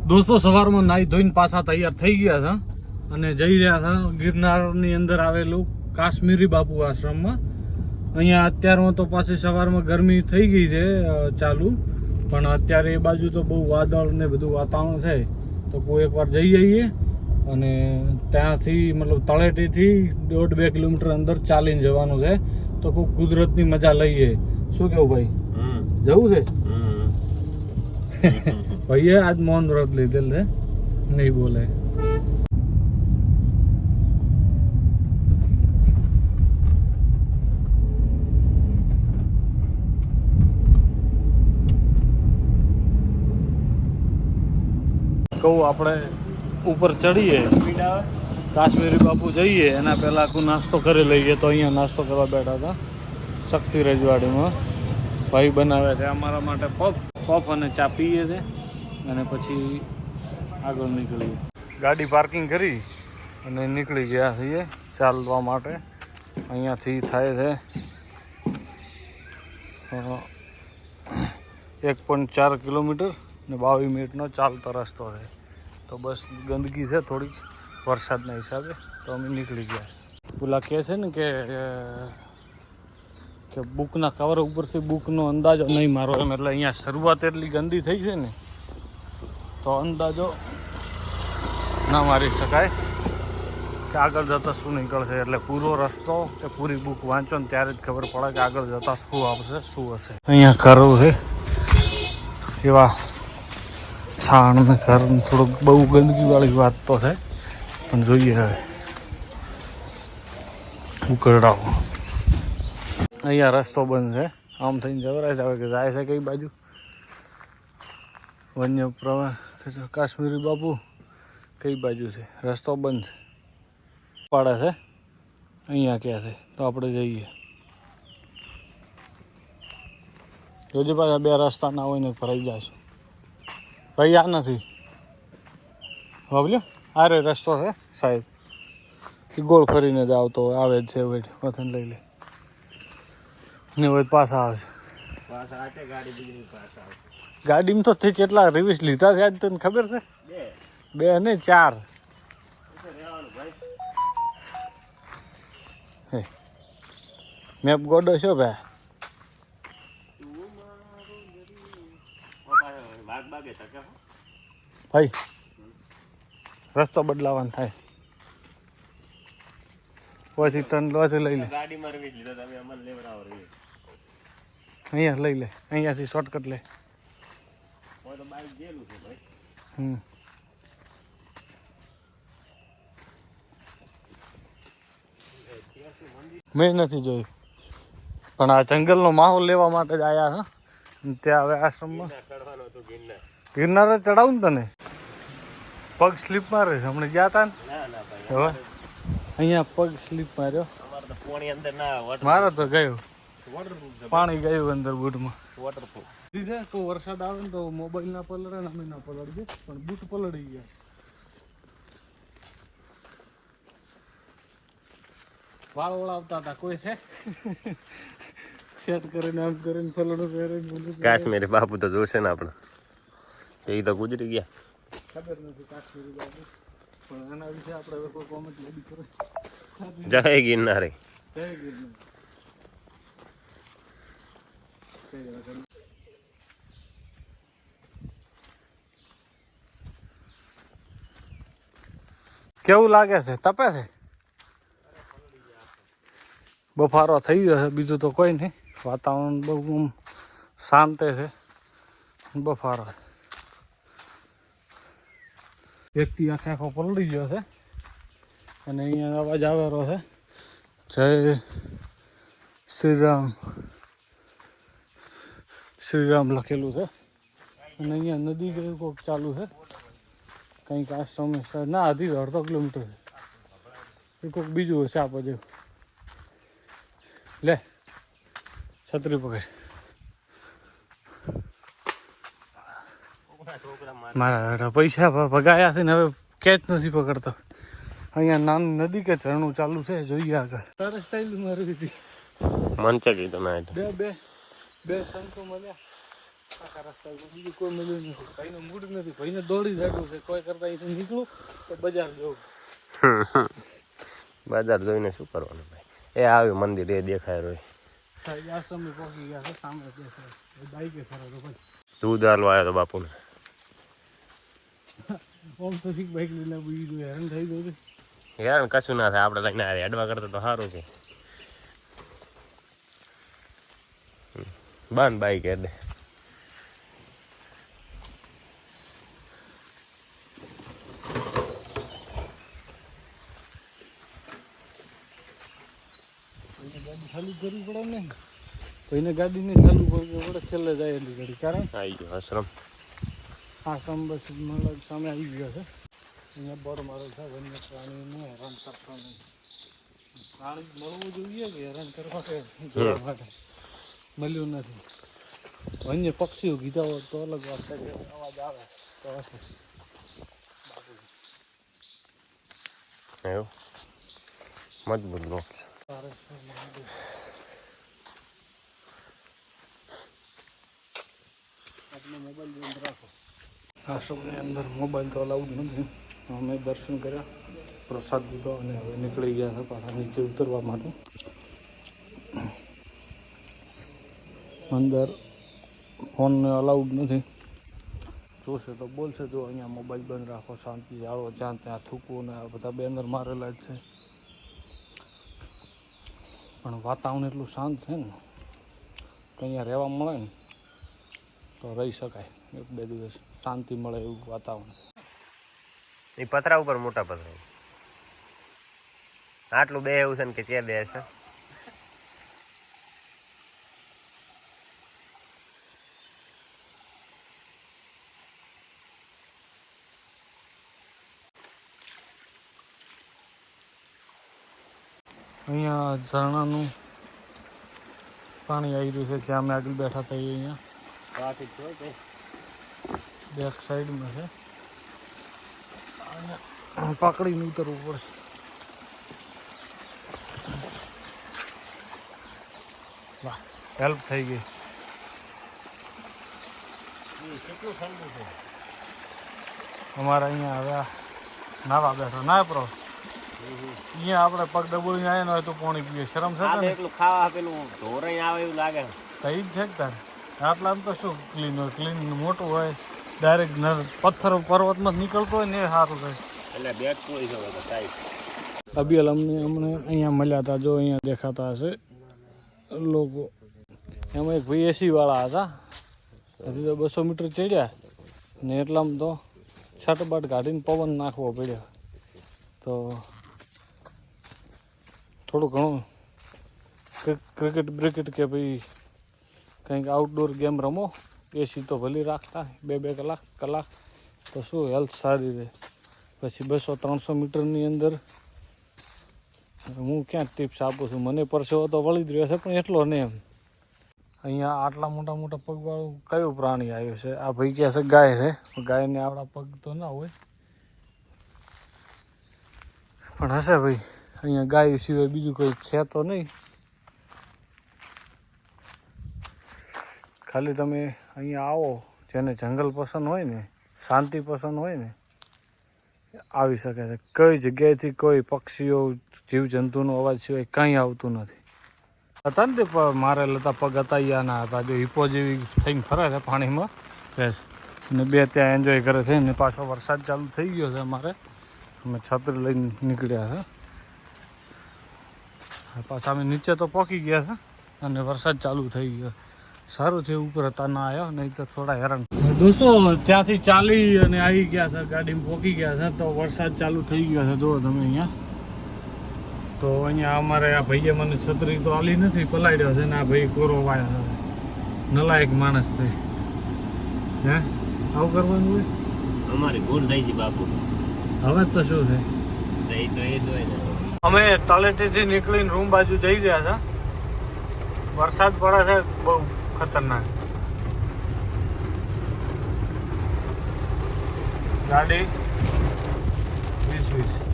દોસ્તો સવારમાં નાહી ધોઈને પાછા તૈયાર થઈ ગયા હતા અને જઈ રહ્યા હતા ગિરનારની અંદર આવેલું કાશ્મીરી બાપુ આશ્રમમાં. અહીંયા અત્યારમાં તો પાછી સવારમાં ગરમી થઈ ગઈ છે ચાલુ, પણ અત્યારે એ બાજુ તો બહુ વાદળ ને બધું વાતાવરણ છે, તો કોઈ એકવાર જઈ આવીએ. અને ત્યાંથી મતલબ તળેટીથી 1.5-2 કિલોમીટર અંદર ચાલીને જવાનું છે, તો ખૂબ કુદરતની મજા લઈએ. શું કેવું ભાઈ, જવું છે? ભાઈએ આજ મૌન વ્રત લીધેલ છે, નહીં બોલે. કહું આપણે ઉપર ચડીએ, કાશ્મીરી બાપુ જઈએ એના પહેલાં આખું નાસ્તો કરી લઈએ. તો અહીંયા નાસ્તો કરવા બેઠા હતા શક્તિ રજવાડીમાં. ભાઈ બનાવે છે અમારા માટે પફ અને ચા પીએ છે અને પછી આગળ નીકળીએ. ગાડી પાર્કિંગ કરી અને નીકળી ગયા છીએ ચાલવા માટે. અહીંયાથી થાય છે 1.4 કિલોમીટર ને 22 મિનિટનો ચાલતો રસ્તો છે. તો બસ ગંદકી છે થોડીક વરસાદના હિસાબે, તો અમે નીકળી ગયા. પેલા કહે છે ને કે બુકના કવર ઉપરથી બુકનો અંદાજો નહીં મારો એમ, એટલે અહીંયા શરૂઆત એટલી ગંદી થઈ છે ને, તો અંદાજો ના મારી શકાય કે આગળ જતાં શું નીકળશે. એટલે પૂરો રસ્તો કે પૂરી બુક વાંચો ને ત્યારે જ ખબર પડે કે આગળ જતાં શું આવશે શું હશે. અહીંયા કરવું છે એવા છાણ ને ઘર થોડુંક બહુ ગંદકીવાળી વાત તો છે, પણ જોઈએ હવે ઉકરડાવો. અહીંયા રસ્તો બંધ છે, આમ થઈને જવરાય આવે કે જાય છે કઈ બાજુ. વન્ય પ્રવાહ કાશ્મીરી બાપુ કઈ બાજુ છે, રસ્તો બંધ પાડે છે. અહીંયા ક્યાં છે, તો આપણે જઈએ. જોજે પાછા 2 રસ્તા ના હોય ને ફરાઈ જશું. ભાઈ આ નથી બાબલ્યો, આ રે રસ્તો છે સાહેબ, ગોળ ફરીને જ આવતો આવે જ છે. વતન લઈ લે ને હોય પાછા આવે. ગાડીમાં તો તે કેટલા રિવ્યુઝ લીધા છે આજ, તને ખબર છે? 2 ને 4. મેપ ગોડો છો ભાઈ. ભાઈ રસ્તો બદલાવાનો થાય પછી તને લોચે લઈ લે. અહીંયા લઈ લે, અહીંયાથી શોર્ટકટ લે. મેં નથી જોયું, પણ આ જંગલનો માહોલ લેવા માટે જ આવ્યા હા. ત્યાં હવે આશ્રમમાં ગિરનાર ચડાવું ને તને પગ સ્લીપ મારે છે. હમણાં ગયા હતા ને, હવે અહીંયા પગ સ્લીપ માર્યો. મારે તો ગયું પાણી ગયું અંદર બૂટમાં. તો વરસાદ આવે ને તો મોબાઈલ ના પલળે ને અમે ના પલળીએ, પણ બૂટ પલળી ગયા. વાળ ઓળાવતા હતા કોઈ છે સેટ કરીને આમ કરીને પલડું કરીને. કાશ્મીરી બાપુ તો જોશે ને આપણે, એ તો ગુજરી ગયા. ખબર નથી કાશ્મીરી બાપુ, પણ એના વિશે આપણે કોઈ કોમેન્ટ લેવી કરે. જય ગિરનારી. જય ગિરનાર. કેવું લાગે છે? તપે છે? બફારો થઈ ગયો છે, બીજું તો કોઈ નહીં. વાતાવરણ બહુ શાંત છે, બફારો છે. વ્યક્તિ આખો પલળી ગયો છે અને અહીંયા અવાજ આવેલો છે જય શ્રીરામ શ્રીરામ લખેલું છે. અને અહીંયા નદી જેવું કોઈક ચાલુ છે, કંઈક આશ્રમ ના હતી 1.5 કિલોમીટર છે. એ કોઈક બીજું હશે આપો જેવું. લે છત્રી પકડ. મારા પૈસા ભગાયા છે ને હવે કેચ નથી પકડતો. અહીંયા નાની નદી કે ઝરણું ચાલુ છે, જોઈએ આગળ. તારે સ્ટાઇલ મારી હતી મન છે કીધું ના બે શંકો મળ્યા. આખા રસ્તા ઉપર બીજું કોઈ મળ્યું નથી. ભાઈનો મૂડ નથી, ભાઈને દોડી જાડું છે. કોઈ કરતા અહીંથી નીકળું તો બજાર જવું. બજાર જોઈને શું કરવાનું ભાઈ? એ આવ્યું મંદિર, એ દેખાય રહ્યું. સાહેબ આશ્રમે પહોંચી ગયા છે, સામે દેખાય. બાઈકે ફરે તો ભાઈ દૂધ હાલવા આવ્યો તો બાપુને. ઓમ તો ઠીક બાઈક લઈને બીજું હેરાન થઈ ગયું. યાર કશું ના થાય, આપણે લઈને આવ્યા એડવા કરતા તો સારું છે. બંધ બાઈક એટલે ગાડી ચાલુ કરવી પડે ને, કોઈને ગાડી નહીં ચાલુ કરવી પડે, છેલ્લે જાય એટલી ગાડી. કારણ આવી ગયો આશ્રમ. આશ્રમ બસ મતલબ સામે આવી ગયો છે. અહીંયા બર મારો છે, વન્ય પ્રાણીને હેરાન કરતા નહીં. પ્રાણી મળવું જોઈએ કે હેરાન કરવા કે જોવા માટે મળ્યું નથી. વન્ય પક્ષીઓ કીધા હોત તો અલગ વાત છે, અવાજ આવે તો હશે. એવું મજબૂત લોક છે. આપણે મોબાઈલ બંધ રાખો. આશ્રમની અંદર મોબાઈલ તો અલાઉડ નથી. અમે દર્શન કર્યા, પ્રસાદ લીધો અને હવે નીકળી ગયા છે પાછા નીચે ઉતરવા માટે. અંદર ફોનને અલાઉડ નથી. જોશે તો બોલશે, જો અહીંયા મોબાઈલ બંધ રાખો, શાંતિ જાળવો, જ્યાં ત્યાં થૂકવું ને આ બધા બેનર મારેલા જ છે. પણ વાતાવરણ એટલું શાંત છે ને કે અહીંયા રહેવા મળે ને તો રહી શકાય. 1-2 દિવસ શાંતિ મળે એવું વાતાવરણ. એ પથરા ઉપર મોટા પથરા આટલું બે એવું છે ને કે ત્યાં બે છે. અહીંયા ઝરણાનું પાણી આવી રહ્યું છે. જ્યાં અમે આગળ બેઠા હતા અહીંયા ટ્રાફિક છે કે બેક સાઈડમાં છે. પકડીને ઉતરવું પડશે. વાહ, હેલ્પ થઈ ગઈ. કેટલું ઠંડુ છે. અમારે અહીંયા હવે નાવા બેઠો ના પ્રો. અહીંયા આપણે પગ ડબોળીને આવ્યા હોય તો પાણી પીએ, શરમ છે ને? એટલું ખાવા પેલું ઢોરાઈ આવે એવું લાગે. તો એ જ છે કે તારે આટલામાં તો શું ક્લીન હોય, ક્લીન મોટું હોય, ડાયરેક્ટ પથ્થર પર્વતમાં નીકળતો હોય ને એ સારું થાય. એટલે બેગ પૂરી છે ટાઈટ. અભિયલ અમને અહીંયા મળ્યા હતા, જો અહીંયા દેખાતા હશે લોકો. એમાં એક ભાઈ એસીવાળા હતા. હજી તો 200 મીટર ચડ્યા ને એટલામાં તો છટબાટ કાઢીને પવન નાખવો પડ્યો. તો થોડું ઘણું ક્રિકેટ બ્રિકેટ કે ભાઈ કંઈક આઉટડોર ગેમ રમો. એસી તો ભલી રાખતા 2-2 કલાક તો શું હેલ્થ સારી રહે. પછી 200-300 મીટરની અંદર હું ક્યાં ટિપ્સ આપું છું, મને પરસેવો તો વળી જ રહ્યો છે પણ એટલો નહીં. એમ અહીંયા આટલા મોટા મોટા પગવાળું કયું પ્રાણી આવ્યું છે? આ ભાઈ કહે છે ગાય છે. ગાયને આવડા પગ તો ના હોય પણ હશે ભાઈ. અહીંયા ગાય સિવાય બીજું કોઈ છે તો નહીં. ખાલી તમે અહીંયા આવો, જેને જંગલ પસંદ હોય ને, શાંતિ પસંદ હોય ને, આવી શકે છે. કઈ જગ્યાએથી કોઈ પક્ષીઓ જીવજંતુનો અવાજ સિવાય કંઈ આવતું નથી. હતા ને તે મારેલા હતા પગ હતા, યાના હતા, જો હિપો જેવી થઈને ફરે છે પાણીમાં બેસ. અને 2 ત્યાં એન્જોય કરે છે. ને પાછો વરસાદ ચાલુ થઈ ગયો છે. અમારે અમે છત્રી લઈને નીકળ્યા છે. પાછા અમે નીચે તો પહોંચી ગયા છે અને વરસાદ ચાલુ થઈ ગયો. સારું છે ઉપર હતા ના આવ્યો, નહીં તો થોડા હેરાન. દોસ્તો ત્યાંથી ચાલી અને આવી ગયા છે, ગાડીમાં પહોંચી ગયા છે તો વરસાદ ચાલુ થઈ ગયો છે. જુઓ તમે અહીંયા. તો અહીંયા અમારે આ ભાઈએ મને છત્રી તો આલી નથી, પલાળ્યો છે ને આ ભાઈ કોરો વાયો છે. નલાયક માણસ છે. હે આવું કરવાનું હોય? અમારી ભૂલ થઈ ગઈ બાપુ. હવે તો શું છે? એ તો એ જ હોય ને. અમે તળેટીથી નીકળીને રૂમ બાજુ જઈ રહ્યા હતા. વરસાદ પડે છે બહુ ખતરનાક. ગાડી 20-20